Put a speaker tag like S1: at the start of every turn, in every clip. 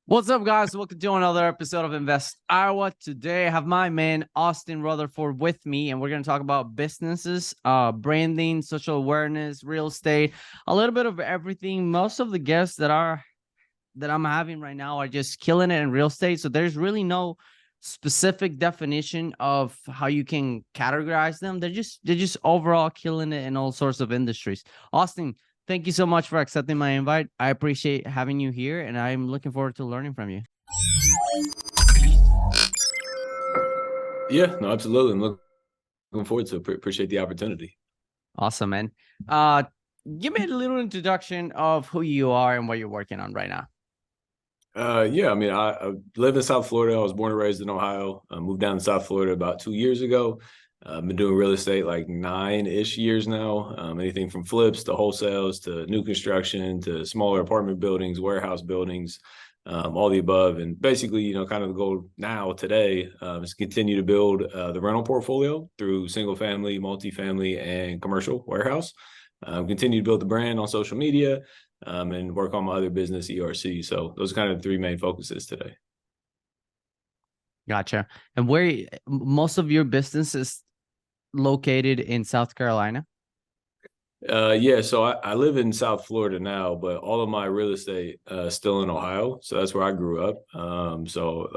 S1: What's up, guys? Welcome to another episode of Invest Iowa. Today, I have my man Austin Rutherford with me, and we're going to talk about businesses, branding, social awareness, real estate, a little bit of everything. Most of the guests that I'm having right now are just killing it in real estate. So there's really no specific definition of how you can categorize them. They're just overall killing it in all sorts of industries. Austin, thank you so much for accepting my invite. I appreciate having you here, and I'm looking forward to learning from you.
S2: Yeah, no, absolutely. I'm looking forward to it. Appreciate the opportunity.
S1: Awesome, man. Uh, Give me a little introduction of who you are and what you're working on right now.
S2: Yeah, I mean, I live in South Florida. I was born and raised in Ohio. I moved down to South Florida about 2 years ago. I've been doing real estate like 9-ish years now. Anything from flips to wholesales to new construction to smaller apartment buildings, warehouse buildings, all the above. And basically, kind of the goal now today is to continue to build the rental portfolio through single family, multifamily, and commercial warehouse. Continue to build the brand on social media. And work on my other business, ERC. So those are kind of the three main focuses today.
S1: Gotcha. And where most of your business is located in South Carolina?
S2: Yeah, so I live in South Florida now, but all of my real estate still in Ohio. So that's where I grew up. So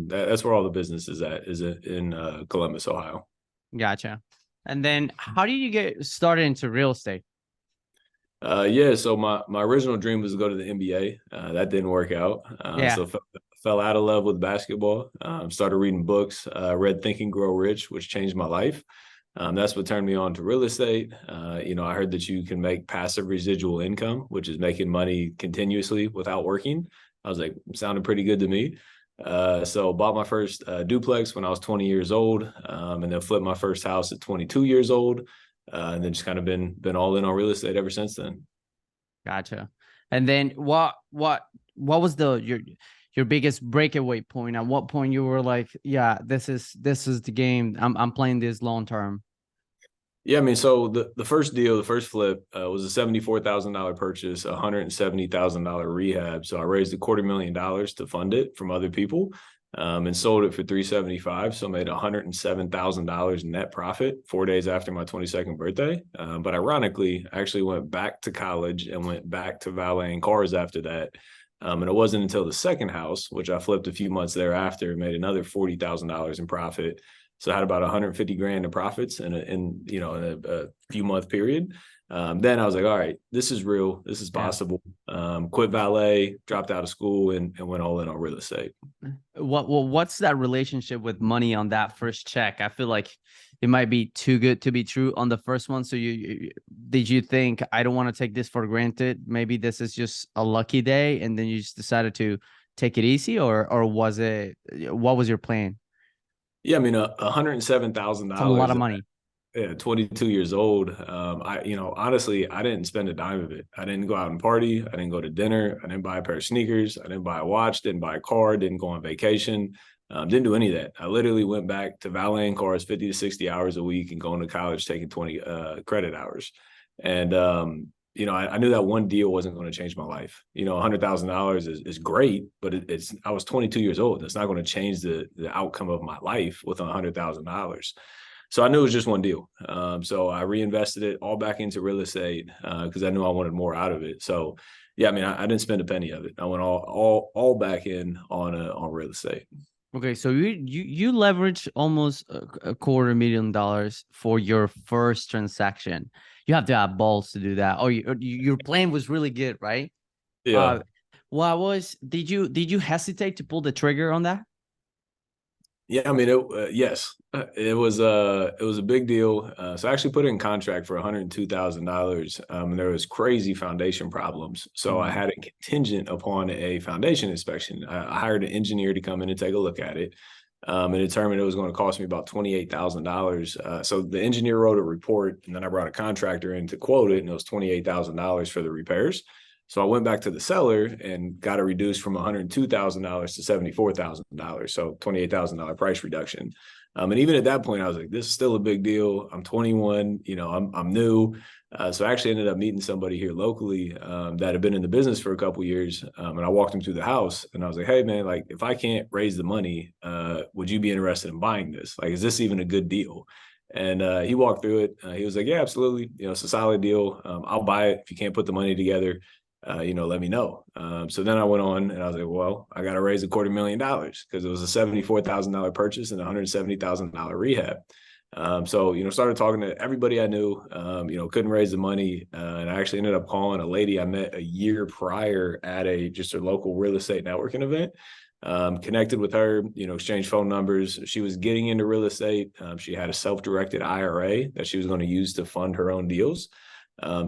S2: that's where all the business is at, is in Columbus, Ohio.
S1: Gotcha. And then how did you get started into real estate?
S2: Yeah, so my original dream was to go to the NBA. That didn't work out.
S1: Yeah.
S2: So fell out of love with basketball. Started reading books. Read Think and Grow Rich, which changed my life. That's what turned me on to real estate. I heard that you can make passive residual income, which is making money continuously without working. I was like, sounded pretty good to me. So bought my first duplex when I was 20 years old, and then flipped my first house at 22 years old. And then just kind of been all in on real estate ever since then.
S1: Gotcha. And then what was your biggest breakaway point? At what point you were like, yeah, this is the game. I'm playing this long term.
S2: Yeah, I mean, so the first deal, the first flip was a $74,000 purchase, $170,000 rehab. So I raised $250,000 to fund it from other people, and sold it for $375,000. So I made $107,000 net profit 4 days after my 22nd birthday. But ironically, I actually went back to college and went back to valeting cars after that. And it wasn't until the second house, which I flipped a few months thereafter, made another $40,000 in profit. So I had about 150 grand in profits in a few month period. Then I was like, all right, this is real. This is possible. Quit valet, dropped out of school, and went all in on real estate.
S1: What's that relationship with money on that first check? I feel like it might be too good to be true on the first one. So did you think, I don't want to take this for granted? Maybe this is just a lucky day, and then you just decided to take it easy, or what was your plan?
S2: Yeah, I mean, $107,000.
S1: It's a lot of money.
S2: Yeah, 22 years old. Honestly, I didn't spend a dime of it. I didn't go out and party. I didn't go to dinner. I didn't buy a pair of sneakers. I didn't buy a watch. Didn't buy a car. Didn't go on vacation. Didn't do any of that. I literally went back to valeting cars 50 to 60 hours a week and going to college, taking 20 credit hours. And I knew that one deal wasn't going to change my life. $100,000 is great, but I was 22 years old. It's not going to change the outcome of my life with $100,000. So I knew it was just one deal. So I reinvested it all back into real estate because I knew I wanted more out of it. So yeah, I mean, I didn't spend a penny of it. I went all back in on real estate.
S1: Okay, so you leveraged almost $250,000 for your first transaction. You have to have balls to do that. Oh, your plan was really good, right?
S2: Yeah.
S1: Did you hesitate to pull the trigger on that?
S2: Yeah, I mean, yes, it was a big deal. So I actually put it in contract for $102,000. And there was crazy foundation problems. So I had it contingent upon a foundation inspection. I hired an engineer to come in and take a look at it. And determined it was going to cost me about $28,000. So the engineer wrote a report, and then I brought a contractor in to quote it, and it was $28,000 for the repairs. So I went back to the seller and got it reduced from $102,000 to $74,000. So $28,000 price reduction. And even at that point, I was like, this is still a big deal. I'm 21, I'm new. So I actually ended up meeting somebody here locally that had been in the business for a couple of years. And I walked him through the house and I was like, hey, man, like if I can't raise the money, would you be interested in buying this? Like, is this even a good deal? And he walked through it. He was like, yeah, absolutely. It's a solid deal. I'll buy it. If you can't put the money together, let me know. So then I went on and I was like, well, I got to raise $250,000 because it was a $74,000 purchase and $170,000 rehab. So, started talking to everybody I knew, couldn't raise the money. And I actually ended up calling a lady I met a year prior at just a local real estate networking event. Connected with her, exchanged phone numbers. She was getting into real estate. She had a self-directed IRA that she was going to use to fund her own deals.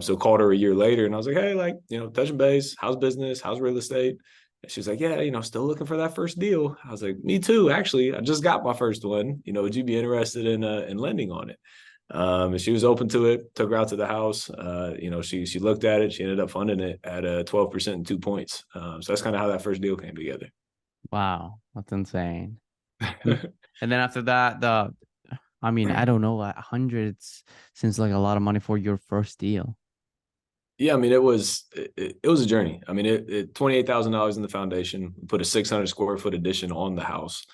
S2: So called her a year later and I was like, hey, like, touching base, how's business? How's real estate? And she's like, yeah, still looking for that first deal. I was like, me too, actually. I just got my first one. Would you be interested in lending on it? And she was open to it, took her out to the house. She looked at it. She ended up funding it at 12% and 2 points. So that's kind of how that first deal came together.
S1: Wow, that's insane. And then after that, I don't know, hundreds seems like a lot of money for your first deal.
S2: Yeah, I mean, it was a journey. I mean, it $28,000 in the foundation. We put a 600 square foot addition on the house.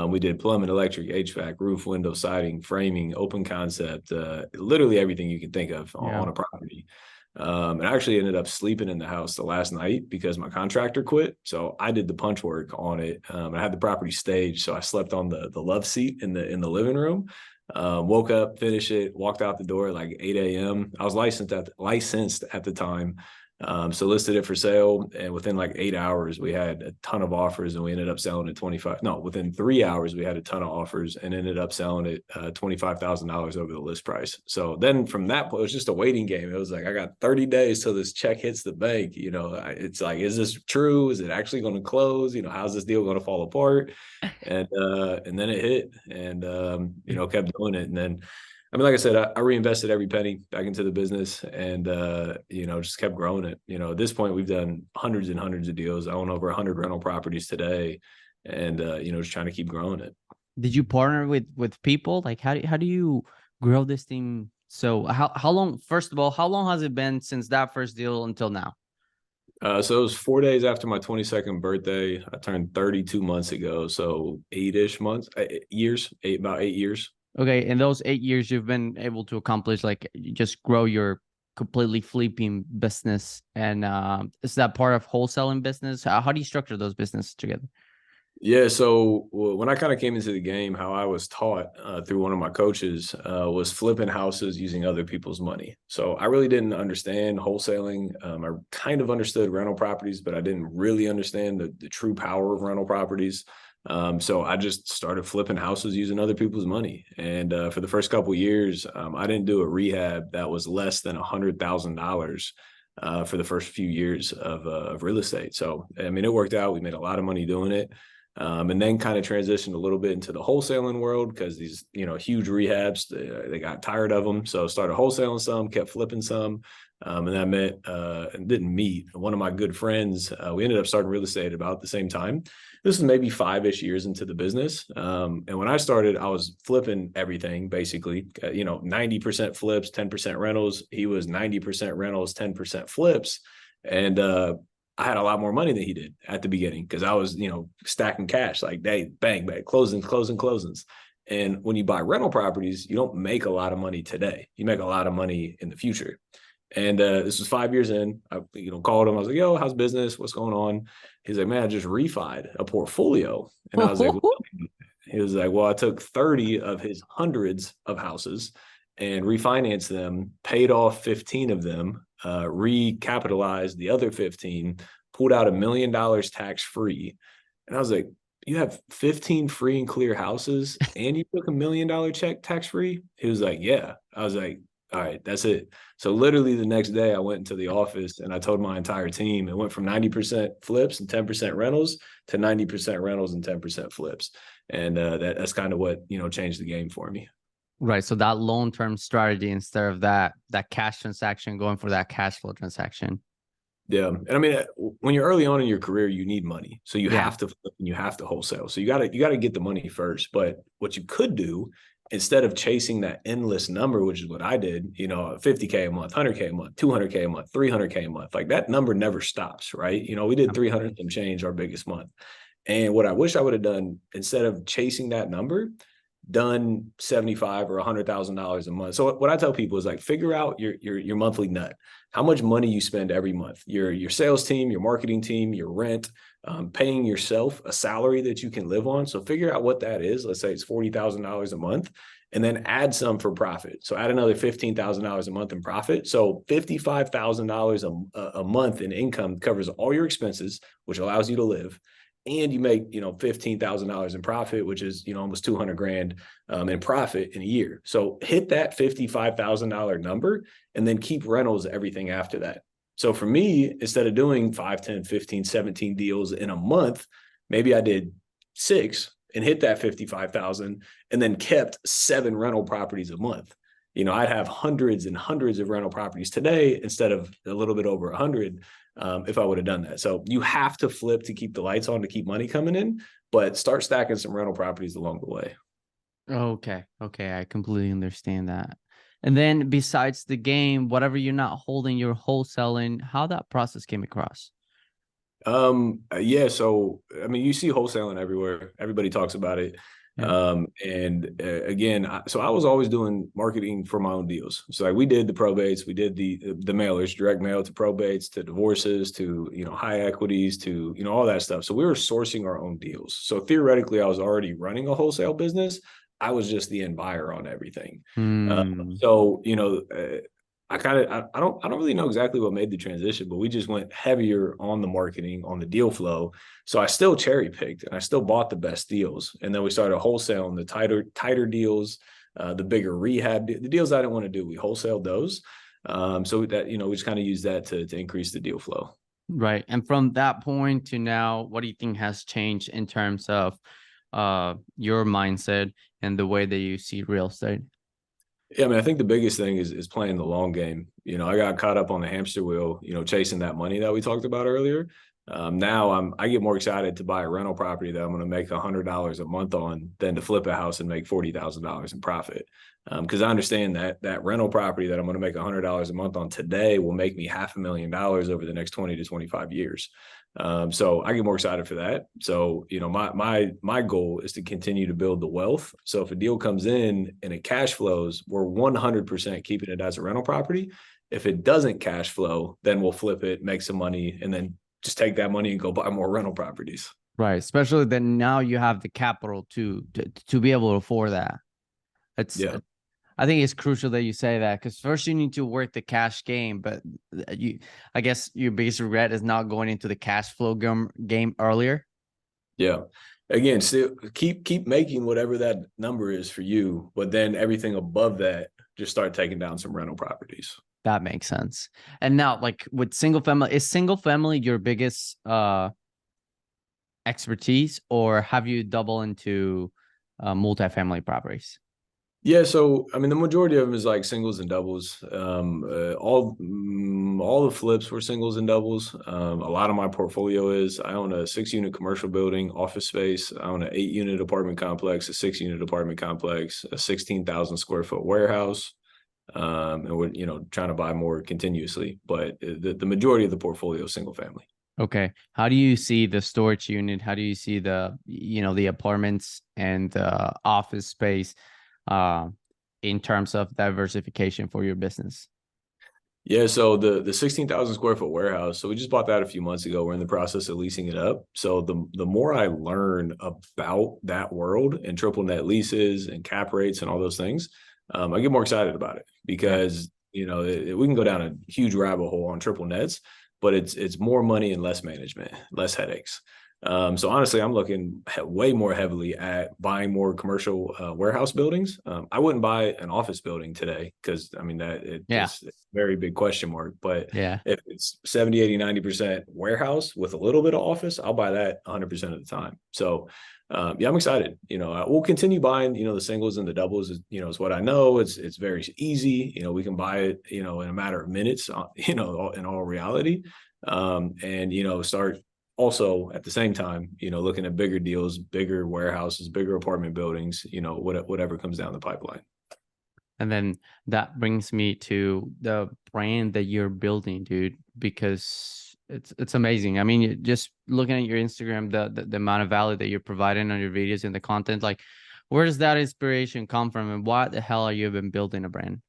S2: We did plumbing, electric, HVAC, roof, window, siding, framing, open concept, literally everything you can think of on a property. And I actually ended up sleeping in the house the last night because my contractor quit. So I did the punch work on it. I had the property staged, so I slept on the love seat in the living room. Woke up, finished it, walked out the door at like 8 a.m. I was licensed at the time. So listed it for sale, and within like 8 hours, we had a ton of offers, and we ended up selling it within 3 hours, we had a ton of offers and ended up selling it $25,000 over the list price. So then from that point, it was just a waiting game. It was like, I got 30 days till this check hits the bank. It's like, is this true? Is it actually going to close? How's this deal going to fall apart? And then it hit and, kept doing it. And then, I mean, like I said, I reinvested every penny back into the business and, just kept growing it. At this point, we've done hundreds and hundreds of deals. I own over 100 rental properties today and, just trying to keep growing it.
S1: Did you partner with people? Like, how do you grow this team? So how long, first of all, how long has it been since that first deal until now?
S2: So it was 4 days after my 22nd birthday. I turned 32 months ago. So 8-ish months, about 8 years.
S1: Okay. In those 8 years, you've been able to accomplish, like, just grow your completely flipping business. And is that part of wholesaling business? How do you structure those businesses together?
S2: Yeah, so when I kind of came into the game, how I was taught through one of my coaches was flipping houses using other people's money. So I really didn't understand wholesaling. I kind of understood rental properties, but I didn't really understand the true power of rental properties. So I just started flipping houses using other people's money. And for the first couple of years, I didn't do a rehab that was less than $100,000 for the first few years of real estate. So, I mean, it worked out. We made a lot of money doing it. And then kind of transitioned a little bit into the wholesaling world because these, huge rehabs, they got tired of them. So started wholesaling some, kept flipping some. And that meant, and didn't meet one of my good friends. We ended up starting real estate about the same time. This is maybe 5-ish years into the business. And when I started, I was flipping everything basically, 90% flips, 10% rentals. He was 90% rentals, 10% flips. And, I had a lot more money than he did at the beginning because I was, stacking cash like they bang, bang, closings. And when you buy rental properties, you don't make a lot of money today. You make a lot of money in the future. And this was 5 years in. I, called him. I was like, "Yo, how's business? What's going on?" He's like, "Man, I just refied a portfolio." And I was like, "What?" He was like, "Well, I took 30 of his hundreds of houses and refinanced them, paid off 15 of them, recapitalized the other 15, pulled out $1 million tax free." And I was like, "You have 15 free and clear houses and you took $1 million check tax free?" He was like, "Yeah." I was like, "All right, that's it." So literally the next day I went into the office and I told my entire team, it went from 90% flips and 10% rentals to 90% rentals and 10% flips. And that's kind of what, changed the game for me.
S1: Right. So that long-term strategy instead of that cash transaction, going for that cash flow transaction.
S2: Yeah. And I mean, when you're early on in your career, you need money. So you
S1: Yeah.
S2: have to flip and you have to wholesale. So you gotta get the money first. But what you could do, instead of chasing that endless number, which is what I did, 50K a month, 100K a month, 200K a month, 300K a month, like that number never stops, right? We did 300 and change our biggest month. And what I wish I would have done, instead of chasing that number, done 75 or $100,000 a month. So what I tell people is, like, figure out your monthly nut, how much money you spend every month, your sales team, your marketing team, your rent, paying yourself a salary that you can live on. So figure out what that is. Let's say it's $40,000 a month, and then add some for profit. So add another $15,000 a month in profit. So $55,000 a month in income covers all your expenses, which allows you to live. And you make, $15,000 in profit, which is, almost 200 grand in profit in a year. So hit that $55,000 number and then keep rentals everything after that. So for me, instead of doing 5, 10, 15, 17 deals in a month, maybe I did 6 and hit that 55,000 and then kept 7 rental properties a month. I'd have hundreds and hundreds of rental properties today instead of a little bit over 100 if I would have done that. So you have to flip to keep the lights on, to keep money coming in, but start stacking some rental properties along the way.
S1: Okay. Okay. I completely understand that. And then besides the game, whatever you're not holding, you're wholesaling, how that process came across.
S2: Yeah, so I mean, you see wholesaling everywhere. Everybody talks about it.
S1: Yeah.
S2: And again, so I was always doing marketing for my own deals. So like, we did the probates, we did the mailers, direct mail to probates, to divorces, to high equities, to all that stuff. So we were sourcing our own deals. So theoretically, I was already running a wholesale business. I was just the end buyer on everything.
S1: Hmm.
S2: So I don't really know exactly what made the transition, but we just went heavier on the marketing, on the deal flow. So I still cherry picked and I still bought the best deals. And then we started wholesaling the tighter deals, the bigger rehab, the deals I didn't want to do. We wholesaled those. So that, we just kind of use that to increase the deal flow.
S1: Right. And from that point to now, what do you think has changed in terms of your mindset and the way that you see real estate?
S2: Yeah, I mean, I think the biggest thing is playing the long game. I got caught up on the hamster wheel, chasing that money that we talked about earlier. Now I get more excited to buy a rental property that I'm going to make $100 a month on than to flip a house and make $40,000 in profit. Because I understand that rental property that I'm going to make $100 a month on today will make me $500,000 over the next 20 to 25 years. So I get more excited for that. So, my goal is to continue to build the wealth. So if a deal comes in and it cash flows, we're 100% keeping it as a rental property. If it doesn't cash flow, then we'll flip it, make some money, and then just take that money and go buy more rental properties.
S1: Right. Especially that now you have the capital to be able to afford that. It's
S2: Yeah.
S1: I think it's crucial that you say that, because first you need to work the cash game, but I guess your biggest regret is not going into the cash flow game earlier.
S2: Yeah. Again, still keep making whatever that number is for you, but then everything above that, just start taking down some rental properties.
S1: That makes sense. And now, like with single family, is single family your biggest expertise, or have you double into multifamily properties?
S2: Yeah, so I mean, the majority of them is like singles and doubles. All the flips were singles and doubles. A lot of my portfolio is, I own a 6-unit commercial building, office space. I own an 8-unit apartment complex, a 6-unit apartment complex, a 16,000 square foot warehouse. And we're trying to buy more continuously, but the majority of the portfolio is single family.
S1: Okay. How do you see the storage unit? How do you see the apartments and the office space uh, in terms of diversification for your business?
S2: Yeah, so the 16,000 square foot warehouse, so we just bought that a few months ago. We're in the process of leasing it up. So the more I learn about that world and triple net leases and cap rates and all those things, I get more excited about it, because we can go down a huge rabbit hole on triple nets, but it's more money and less management, less headaches. So honestly, I'm looking way more heavily at buying more commercial warehouse buildings. I wouldn't buy an office building today, because I mean,
S1: Yeah.
S2: it's a very big question mark. But
S1: Yeah.
S2: if it's 70, 80, 90% warehouse with a little bit of office, I'll buy that 100% of the time. So yeah, I'm excited. We'll continue buying, the singles and the doubles, is what I know. It's very easy. We can buy it, in a matter of minutes, in all reality. and, start also at the same time, looking at bigger deals, bigger warehouses, bigger apartment buildings, whatever comes down the pipeline.
S1: And then that brings me to the brand that you're building, dude, because it's amazing. I mean, just looking at your Instagram, the amount of value that you're providing on your videos and the content, like, where does that inspiration come from, and why the hell are you been building a brand?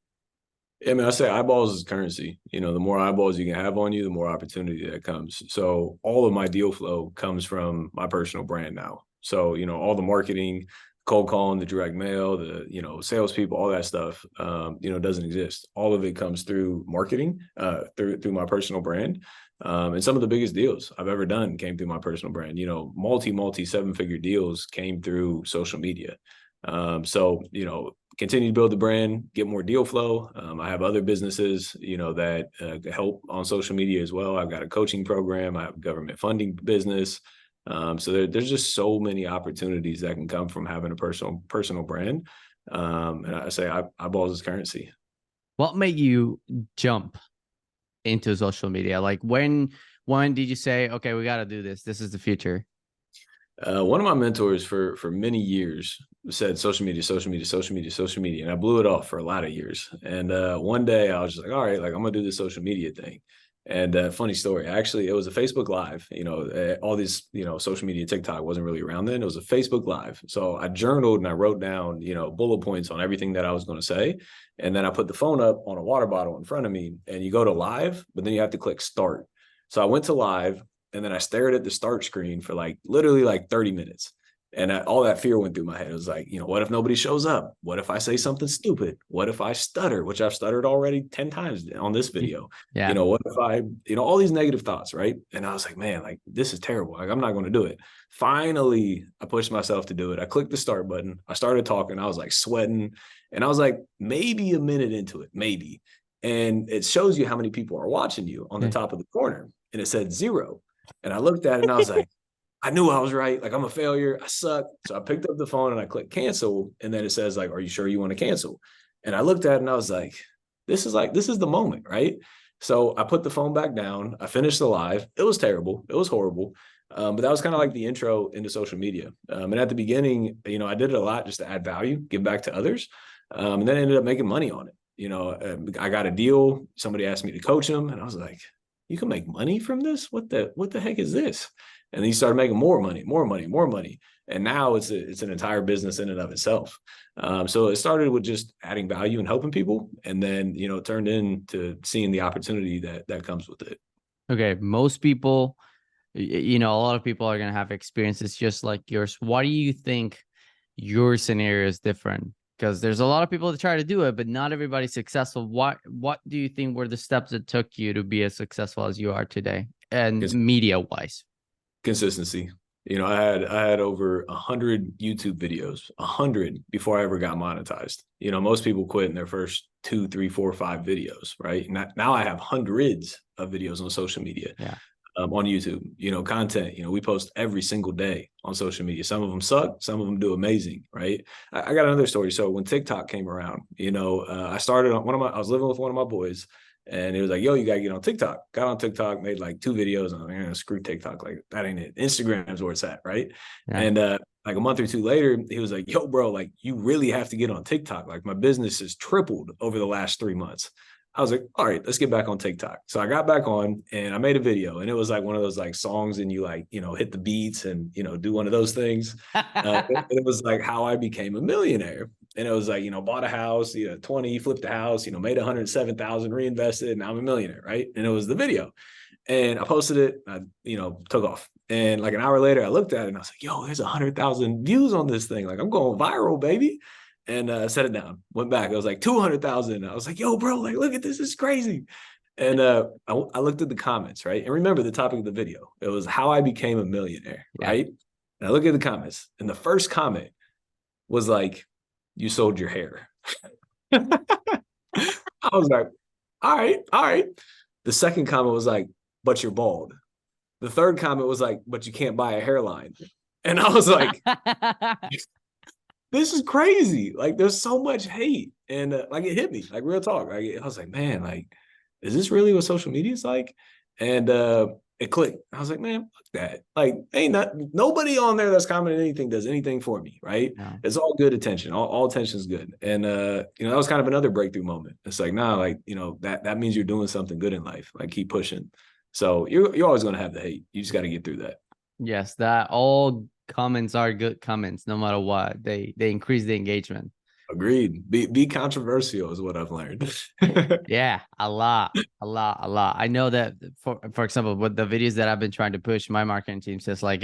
S2: Yeah, I mean, I say eyeballs is currency. The more eyeballs you can have on you, the more opportunity that comes. So all of my deal flow comes from my personal brand now. So, all the marketing, cold calling, the direct mail, the, salespeople, all that stuff, doesn't exist. All of it comes through marketing, through my personal brand. And some of the biggest deals I've ever done came through my personal brand. Multi 7-figure deals came through social media. So, continue to build the brand, get more deal flow. I have other businesses, that help on social media as well. I've got a coaching program. I have a government funding business. So there's just so many opportunities that can come from having a personal brand. And I say eyeballs is currency.
S1: What made you jump into social media? Like, when did you say, okay, we got to do this? This is the future.
S2: One of my mentors for many years said social media, social media, social media, social media. And I blew it off for a lot of years. And one day I was just like, all right, like I'm going to do this social media thing. And funny story, actually, it was a Facebook Live. All these, social media, TikTok wasn't really around then. It was a Facebook Live. So I journaled and I wrote down, bullet points on everything that I was going to say. And then I put the phone up on a water bottle in front of me, and you go to live, but then you have to click start. So I went to live, and then I stared at the start screen for literally 30 minutes. And all that fear went through my head. It was like, what if nobody shows up? What if I say something stupid? What if I stutter, which I've stuttered already 10 times on this video?
S1: Yeah.
S2: What if I, all these negative thoughts, right? And I was like, man, this is terrible. Like, I'm not going to do it. Finally, I pushed myself to do it. I clicked the start button. I started talking. I was like sweating. And I was like, maybe a minute into it, maybe. And it shows you how many people are watching you on the top of the corner. And it said 0. And I looked at it and I was like, I knew I was right. Like, I'm a failure. I suck. So I picked up the phone and I clicked cancel. And then it says, like, are you sure you want to cancel? And I looked at it and I was like, this is the moment, right? So I put the phone back down. I finished the live. It was terrible. It was horrible. But that was kind of like the intro into social media. And at the beginning, I did it a lot just to add value, give back to others. And then I ended up making money on it. I got a deal. Somebody asked me to coach them. And I was like, you can make money from this? What the heck is this? And then you started making more money. And now it's an entire business in and of itself. So it started with just adding value and helping people. And then, it turned into seeing the opportunity that comes with it.
S1: Okay. Most people, a lot of people are going to have experiences just like yours. Why do you think your scenario is different? Because there's a lot of people that try to do it, but not everybody's successful. What do you think were the steps that took you to be as successful as you are today, and media wise?
S2: Consistency. I had over 100 YouTube videos, 100 before I ever got monetized. Most people quit in their first 2, 3, 4, 5 videos, right? Now I have hundreds of videos on social media.
S1: Yeah.
S2: On YouTube, content, we post every single day on social media. Some of them suck. Some of them do amazing. Right. I got another story. So when TikTok came around, I started on I was living with one of my boys, and he was like, yo, you got to get on TikTok. Got on TikTok, made 2 videos. And I'm like, screw TikTok. Like, that ain't it. Instagram's where it's at. Right. Yeah. And, a month or 2 later, he was like, yo, bro, you really have to get on TikTok. My business has tripled over the last 3 months. I was like, all right, let's get back on TikTok. So I got back on and I made a video, and it was one of those songs, and you hit the beats and, do one of those things. It was how I became a millionaire. And it was bought a house, 20, flipped a house, made 107,000, reinvested, and now I'm a millionaire. Right. And it was the video, and I posted it, I, took off. And an hour later, I looked at it and I was like, yo, there's 100,000 views on this thing. I'm going viral, baby. And set it down, went back. It was 200,000. I was like, yo, bro, look at this. It's crazy. And I looked at the comments, right? And remember the topic of the video. It was how I became a millionaire, right? And I look at the comments, and the first comment was you sold your hair. I was like, all right. The second comment was but you're bald. The third comment was but you can't buy a hairline. And I was like, this is crazy. There's so much hate. And it hit me, real talk. I was like, man, is this really what social media is like? And it clicked. I was like, man, fuck that. Like, nobody on there that's commenting anything does anything for me, right?
S1: No.
S2: It's all good attention. All attention is good. And that was kind of another breakthrough moment. It's like, nah, like, that means you're doing something good in life. Like, keep pushing. So you're always gonna have the hate. You just got to get through that.
S1: Yes, that all comments are good comments, no matter what. They increase the engagement.
S2: Agreed. Be controversial is what I've learned.
S1: Yeah, a lot, a lot, a lot. I know that for example, with the videos that I've been trying to push, my marketing team says like,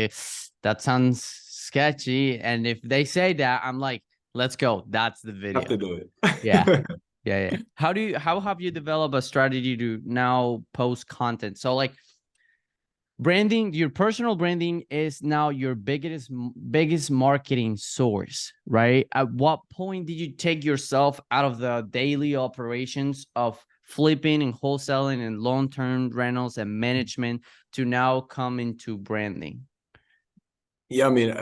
S1: that sounds sketchy. And if they say that, I'm like, let's go. That's the
S2: Have
S1: video.
S2: to do
S1: Yeah.
S2: it.
S1: Yeah. How have you developed a strategy to now post content? So like branding, your personal branding is now your biggest marketing source, right? At what point did you take yourself out of the daily operations of flipping and wholesaling and long-term rentals and management to now come into branding?
S2: Yeah, I mean,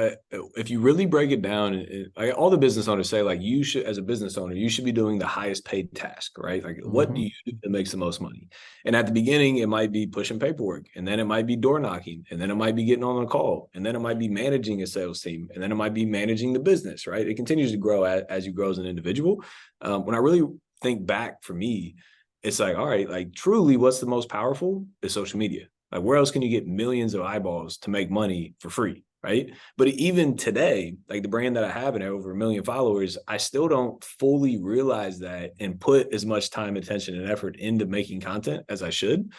S2: if you really break it down, like all the business owners say, like you should, as a business owner, you should be doing the highest paid task, right? Like, what do
S1: Mm-hmm.
S2: you do that makes the most money? And at the beginning, it might be pushing paperwork, and then it might be door knocking, and then it might be getting on a call, and then it might be managing a sales team, and then it might be managing the business, right? It continues to grow as you grow as an individual. When I really think back for me, it's like, all right, like truly, what's the most powerful is social media. Like, where else can you get millions of eyeballs to make money for free? Right. But even today, like the brand that I have and I have over 1 million followers, I still don't fully realize that and put as much time, attention, and effort into making content as I should.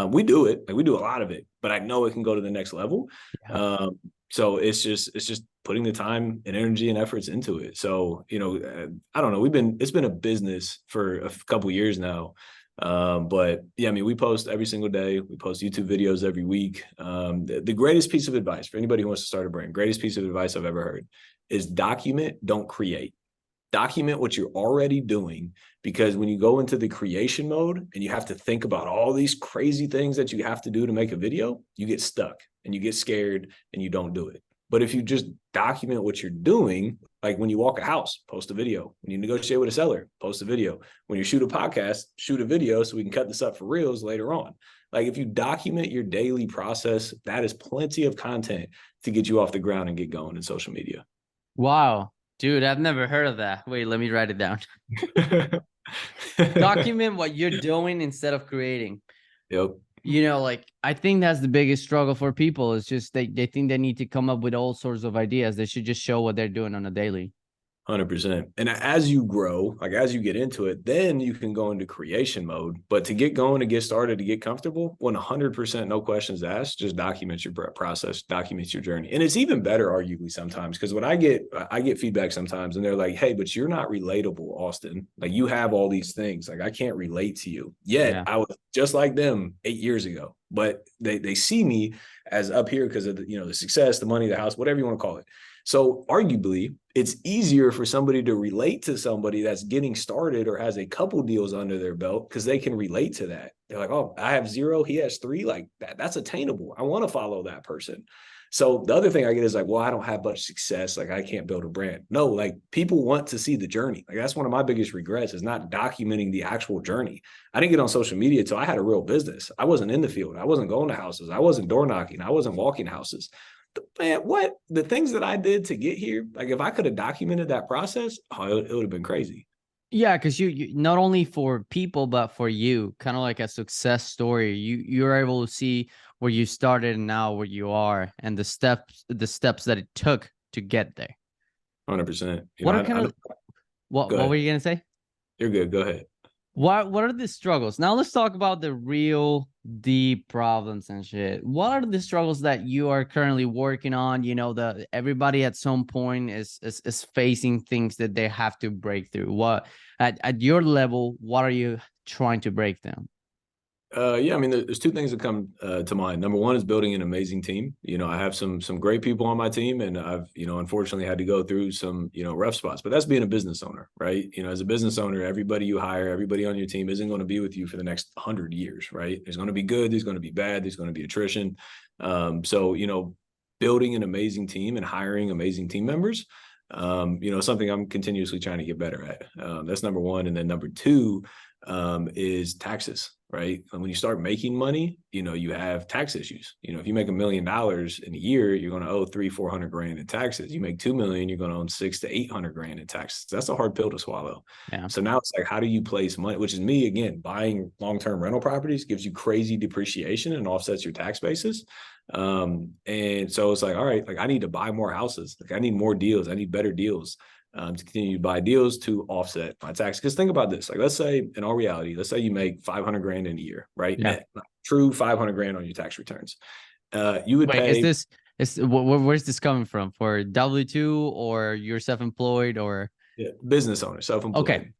S2: We do it, like we do a lot of it, but I know it can go to the next level.
S1: Yeah.
S2: So it's just putting the time and energy and efforts into it. So, I don't know, it's been a business for a couple of years now. But yeah, I mean, we post every single day. We post YouTube videos every week. The greatest piece of advice for anybody who wants to start a brand, greatest piece of advice I've ever heard is document, don't create. Document what you're already doing, because when you go into the creation mode and you have to think about all these crazy things that you have to do to make a video, you get stuck and you get scared and you don't do it. But if you just document what you're doing, like when you walk a house, post a video. When you negotiate with a seller, post a video. When you shoot a podcast, shoot a video so we can cut this up for reels later on. Like if you document your daily process, that is plenty of content to get you off the ground and get going in social media.
S1: Wow. Dude, I've never heard of that. Wait, let me write it down. Document what you're doing instead of creating.
S2: Yep.
S1: Like I think that's the biggest struggle for people. It's just they think they need to come up with all sorts of ideas. They should just show what they're doing on a daily.
S2: 100%. And as you grow, like as you get into it, then you can go into creation mode. But to get going, to get started, to get comfortable, 100%, no questions asked, just document your process, document your journey. And it's even better, arguably, sometimes, because when I get feedback sometimes and they're like, hey, but you're not relatable, Austin. Like you have all these things. Like I can't relate to you. Yet I was just like them 8 years ago. But they see me as up here because of the success, the money, the house, whatever you want to call it. So arguably, it's easier for somebody to relate to somebody that's getting started or has a couple deals under their belt because they can relate to that. They're like, oh, I have 0, he has 3. Like that's attainable. I want to follow that person. So the other thing I get is like, well, I don't have much success. Like I can't build a brand. No, like people want to see the journey. Like that's one of my biggest regrets is not documenting the actual journey. I didn't get on social media until I had a real business. I wasn't in the field. I wasn't going to houses. I wasn't door knocking. I wasn't walking houses. Man, what the things that I did to get here, like if I could have documented that process, it would have been crazy.
S1: Yeah, because you not only for people but for you, kind of like a success story. You're able to see where you started and now where you are, and the steps that it took to get there.
S2: 100%.
S1: What are kind of what were you gonna say?
S2: You're good. Go ahead.
S1: What are the struggles? Now let's talk about the real deep problems and shit. What are the struggles that you are currently working on? Everybody at some point is facing things that they have to break through. What at your level, what are you trying to break down?
S2: Yeah, I mean, there's 2 things that come to mind. Number one is building an amazing team. I have some great people on my team, and I've unfortunately had to go through some rough spots. But that's being a business owner, right? As a business owner, everybody you hire, everybody on your team isn't going to be with you for the next 100 years, right? There's going to be good, there's going to be bad, there's going to be attrition. So building an amazing team and hiring amazing team members, something I'm continuously trying to get better at. That's number one, and then number two is taxes. right? And when you start making money, you have tax issues. If you make $1 million in a year, you're going to owe 300-400 grand in taxes. You make 2 million, you're going to owe 600-800 grand in taxes. That's a hard pill to swallow.
S1: Yeah.
S2: So now it's like, how do you place money? Which is me again, buying long-term rental properties gives you crazy depreciation and offsets your tax basis. And so it's like, all right, like I need to buy more houses. Like I need more deals. I need better deals. To continue to buy deals to offset my tax. Because think about this, like let's say in all reality, let's say you make 500 grand in a year, right?
S1: Yeah.
S2: Net, true 500 grand on your tax returns. You would pay.
S1: Where's this coming from? For W-2 or you're self-employed or?
S2: Yeah, business owner, self-employed.
S1: Okay.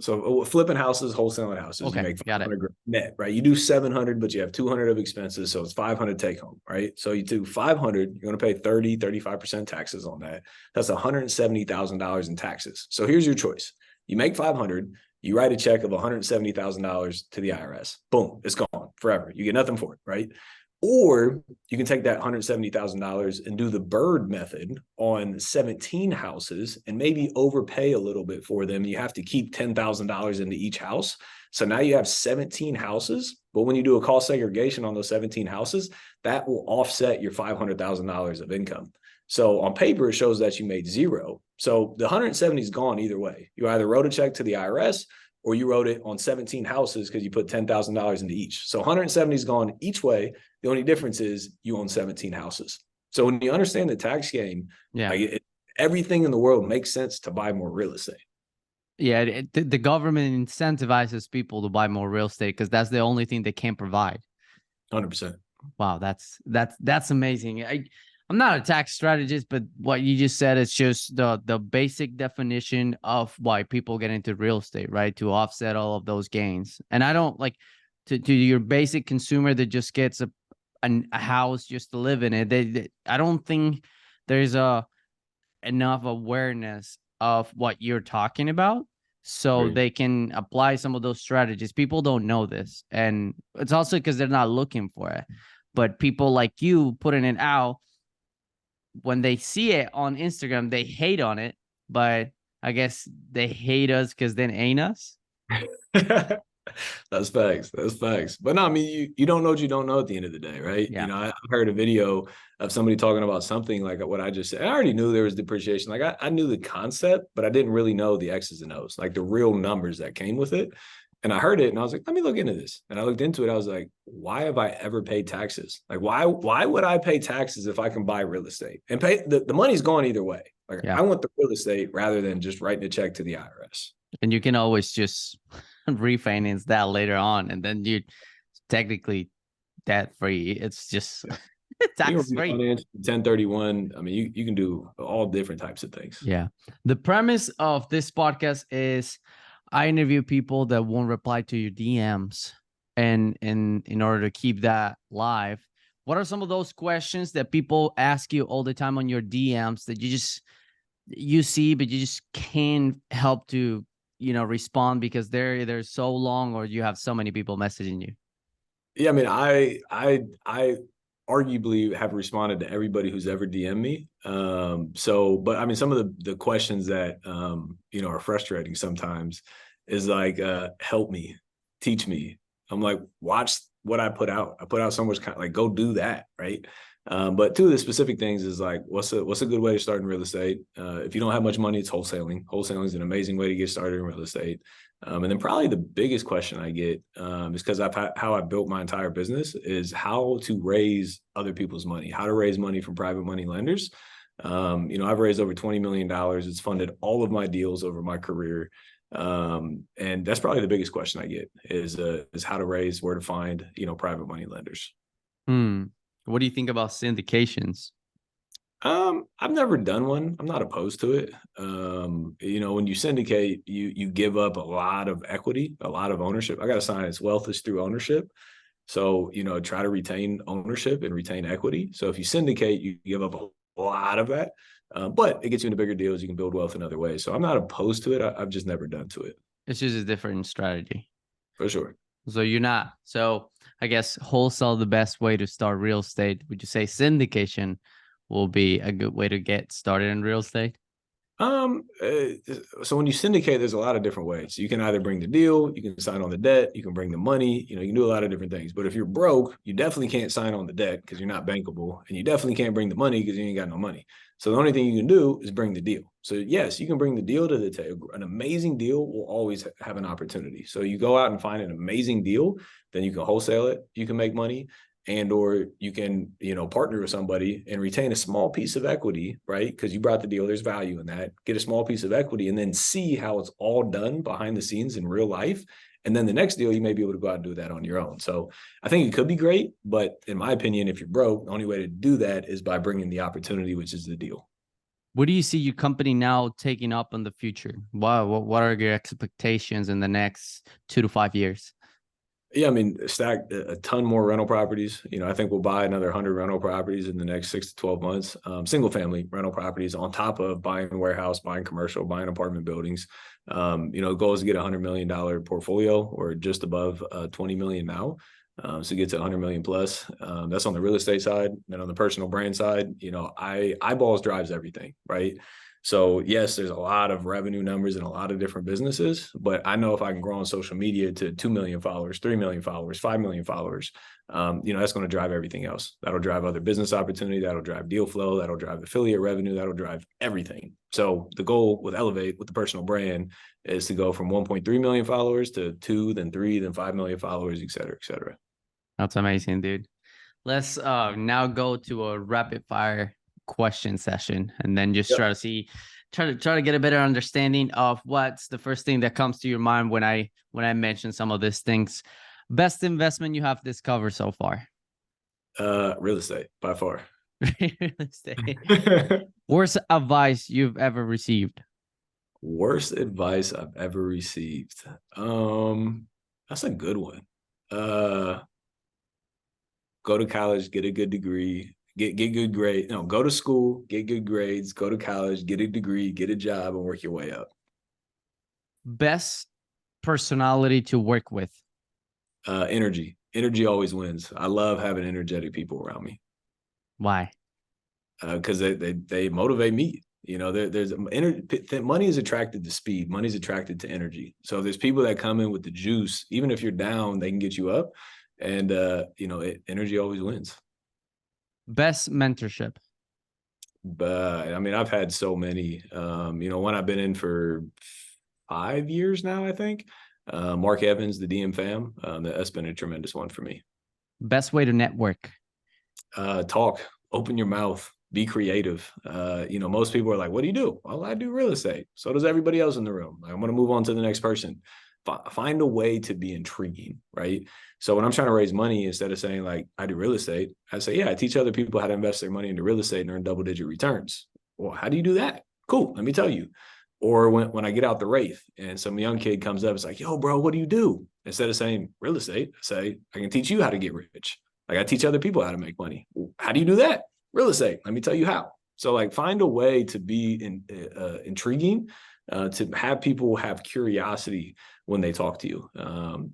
S2: So flipping houses, wholesaling houses,
S1: Okay,
S2: you make
S1: got it.
S2: 500 grand net, right? You do 700, but you have 200 of expenses. So it's 500 take home, right? So you do 500, you're going to pay 35% taxes on that. That's $170,000 in taxes. So here's your choice. You make 500, you write a check of $170,000 to the IRS. Boom, it's gone forever. You get nothing for it, right? Or you can take that $170,000 and do the bird method on 17 houses and maybe overpay a little bit for them. You have to keep $10,000 into each house. So now you have 17 houses, but when you do a cost segregation on those 17 houses, that will offset your $500,000 of income. So on paper, it shows that you made zero. So the 170 is gone either way. You either wrote a check to the IRS or you wrote it on 17 houses because you put $10,000 into each. So 170 is gone each way. The only difference is you own 17 houses. So when you understand the tax game, everything in the world makes sense to buy more real estate.
S1: Yeah, the government incentivizes people to buy more real estate because that's the only thing they can provide.
S2: 100%.
S1: Wow, that's amazing. I'm not a tax strategist, but what you just said is just the basic definition of why people get into real estate, right? To offset all of those gains. And I don't like to your basic consumer that just gets a house just to live in it. I don't think there's enough awareness of what you're talking about, so
S2: Right.
S1: they can apply some of those strategies. People don't know this, and it's also because they're not looking for it. But people like you putting it out, when they see it on Instagram, they hate on it. But I guess they hate us because they ain't us.
S2: That's facts. That's facts. But no, I mean, you don't know what you don't know at the end of the day, right?
S1: Yeah.
S2: I heard a video of somebody talking about something like what I just said. I already knew there was depreciation. Like I knew the concept, but I didn't really know the X's and O's, like the real numbers that came with it. And I heard it and I was like, let me look into this. And I looked into it. I was like, why have I ever paid taxes? Like, why would I pay taxes if I can buy real estate and pay the money's gone either way? Like I want the real estate rather than just writing a check to the IRS.
S1: And you can always just refinance that later on, and then you technically debt free. It's just tax free.
S2: 1031. I mean, you can do all different types of things.
S1: Yeah. The premise of this podcast is I interview people that won't reply to your DMs, and in order to keep that live, what are some of those questions that people ask you all the time on your DMs that you see, but you just can't help to respond because they're so long, or you have so many people messaging you?
S2: Yeah, I mean, I arguably have responded to everybody who's ever DM'd me. But I mean, some of the questions that are frustrating sometimes is like, help me, teach me. I'm like, watch what I put out. I put out so much like, go do that, right? But two of the specific things is like, what's a good way to start in real estate? If you don't have much money, it's wholesaling. Wholesaling is an amazing way to get started in real estate. And then probably the biggest question I get is because how I built my entire business is how to raise other people's money, how to raise money from private money lenders. I've raised over $20 million. It's funded all of my deals over my career. And that's probably the biggest question I get is how to raise, where to find, private money lenders.
S1: What do you think about syndications?
S2: I've never done one. I'm not opposed to it. When you syndicate, you give up a lot of equity, a lot of ownership. I got to sign it's wealth is through ownership. So, try to retain ownership and retain equity. So if you syndicate, you give up a lot of that. But it gets you into bigger deals. You can build wealth in other ways. So I'm not opposed to it. I've just never done to it.
S1: It's just a different strategy.
S2: For sure.
S1: So you're not. So I guess wholesale, the best way to start real estate. Would you say syndication will be a good way to get started in real estate?
S2: So when you syndicate, there's a lot of different ways. You can either bring the deal, you can sign on the debt, you can bring the money, you can do a lot of different things. But if you're broke, you definitely can't sign on the debt because you're not bankable, and you definitely can't bring the money because you ain't got no money. So the only thing you can do is bring the deal. So yes, you can bring the deal to the table. An amazing deal will always have an opportunity. So you go out and find an amazing deal, then you can wholesale it, you can make money, and or you can partner with somebody and retain a small piece of equity, right? Because you brought the deal, there's value in that. Get a small piece of equity and then see how it's all done behind the scenes in real life. And then the next deal, you may be able to go out and do that on your own. So I think it could be great, but in my opinion, if you're broke, the only way to do that is by bringing the opportunity, which is the deal.
S1: What do you see your company now taking up in the future? What are your expectations in the next 2 to 5 years?
S2: Yeah, I mean, stack a ton more rental properties. I think we'll buy another 100 rental properties in the next 6 to 12 months. Single family rental properties on top of buying warehouse, buying commercial, buying apartment buildings. The goal is to get $100 million portfolio, or just above 20 million now. So get to 100 million plus. That's on the real estate side. And on the personal brand side, eyeballs drives everything, right? So yes, there's a lot of revenue numbers and a lot of different businesses, but I know if I can grow on social media to 2 million followers, 3 million followers, 5 million followers, that's going to drive everything else. That'll drive other business opportunity. That'll drive deal flow. That'll drive affiliate revenue. That'll drive everything. So the goal with Elevate, with the personal brand, is to go from 1.3 million followers to 2, then 3, then 5 million followers, et cetera, et cetera.
S1: That's amazing, dude. Let's now go to a rapid fire question session, and then just try to get a better understanding of what's the first thing that comes to your mind when I mention some of these things. Best investment you have discovered so far?
S2: Real estate, by far.
S1: Real estate. Worst advice you've ever received?
S2: Worst advice I've ever received. That's a good one. Go to college, get a good degree, get good grades. No, go to school, get good grades, go to college, get a degree, get a job, and work your way up.
S1: Best personality to work with?
S2: Energy. Energy always wins. I love having energetic people around me.
S1: Why?
S2: Because they motivate me. There's money is attracted to speed. Money's attracted to energy. So if there's people that come in with the juice, even if you're down, they can get you up. And energy always wins.
S1: Best mentorship?
S2: But I mean, I've had so many. One I've been in for 5 years now, I think. Mark Evans, the DM fam. That's been a tremendous one for me.
S1: Best way to network?
S2: Talk, open your mouth, be creative. Most people are like, what do you do? Well, I do real estate. So does everybody else in the room. I'm going to move on to the next person. Find a way to be intriguing, right? So when I'm trying to raise money, instead of saying like, I do real estate, I say, yeah, I teach other people how to invest their money into real estate and earn double-digit returns. Well, how do you do that? Cool, let me tell you. Or when I get out the Wraith and some young kid comes up, it's like, yo, bro, what do you do? Instead of saying real estate, I say, I can teach you how to get rich. Like I teach other people how to make money. How do you do that? Real estate. Let me tell you how. So like find a way to be intriguing, to have people have curiosity when they talk to you.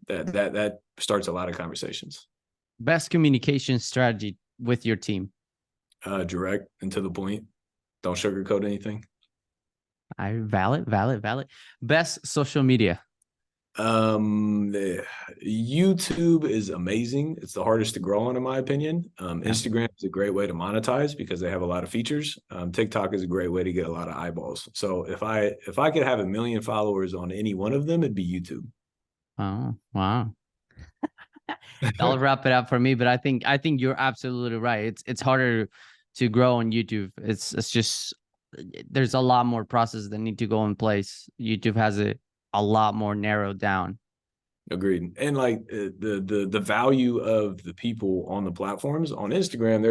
S2: That starts a lot of conversations.
S1: Best communication strategy with your team?
S2: Direct and to the point. Don't sugarcoat anything.
S1: Valid. Best social media?
S2: YouTube is amazing. It's the hardest to grow on, in my opinion. Instagram is a great way to monetize because they have a lot of features. TikTok is a great way to get a lot of eyeballs. So if I could have 1 million followers on any one of them, it'd be YouTube.
S1: Oh, wow. I'll wrap it up for me, but I think you're absolutely right. It's harder to grow on YouTube. It's just there's a lot more processes that need to go in place. YouTube has it a lot more narrowed down.
S2: Agreed. And like the value of the people on the platforms on Instagram,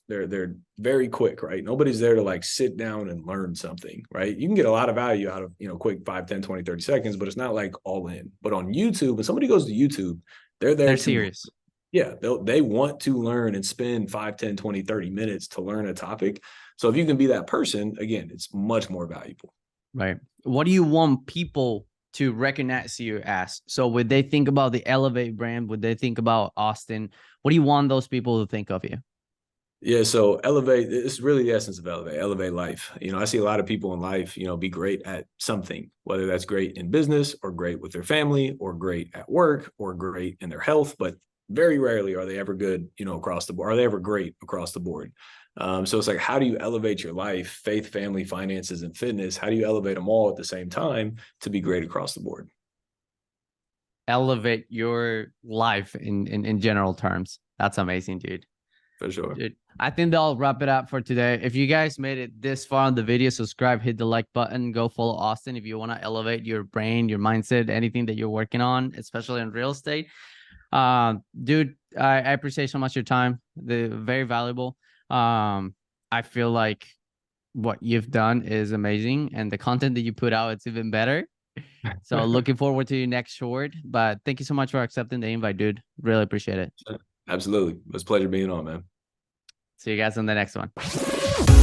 S2: they're very quick, right? Nobody's there to like sit down and learn something, right? You can get a lot of value out of, quick 5, 10, 20, 30 seconds, but it's not like all in. But on YouTube, when somebody goes to YouTube, they're
S1: serious.
S2: Yeah, they want to learn and spend 5, 10, 20, 30 minutes to learn a topic. So if you can be that person, again, it's much more valuable.
S1: Right. What do you want people to recognize you as? So would they think about the Elevate brand? Would they think about Austin? What do you want those people to think of you?
S2: Yeah, so elevate, it's really the essence of elevate life. I see a lot of people in life, be great at something, whether that's great in business or great with their family or great at work or great in their health, but very rarely are they ever good, across the board. Are they ever great across the board? So it's like, how do you elevate your life, faith, family, finances, and fitness? How do you elevate them all at the same time to be great across the board?
S1: Elevate your life in general terms. That's amazing, dude.
S2: For sure.
S1: Dude, I think that'll wrap it up for today. If you guys made it this far on the video, subscribe, hit the like button, go follow Austin if you want to elevate your brain, your mindset, anything that you're working on, especially in real estate. Dude, I appreciate so much your time. The very valuable. I feel like what you've done is amazing, and the content that you put out, it's even better. So looking forward to your next short. But thank you so much for accepting the invite, dude. Really appreciate it.
S2: Absolutely. It was a pleasure being on, man.
S1: See you guys on the next one.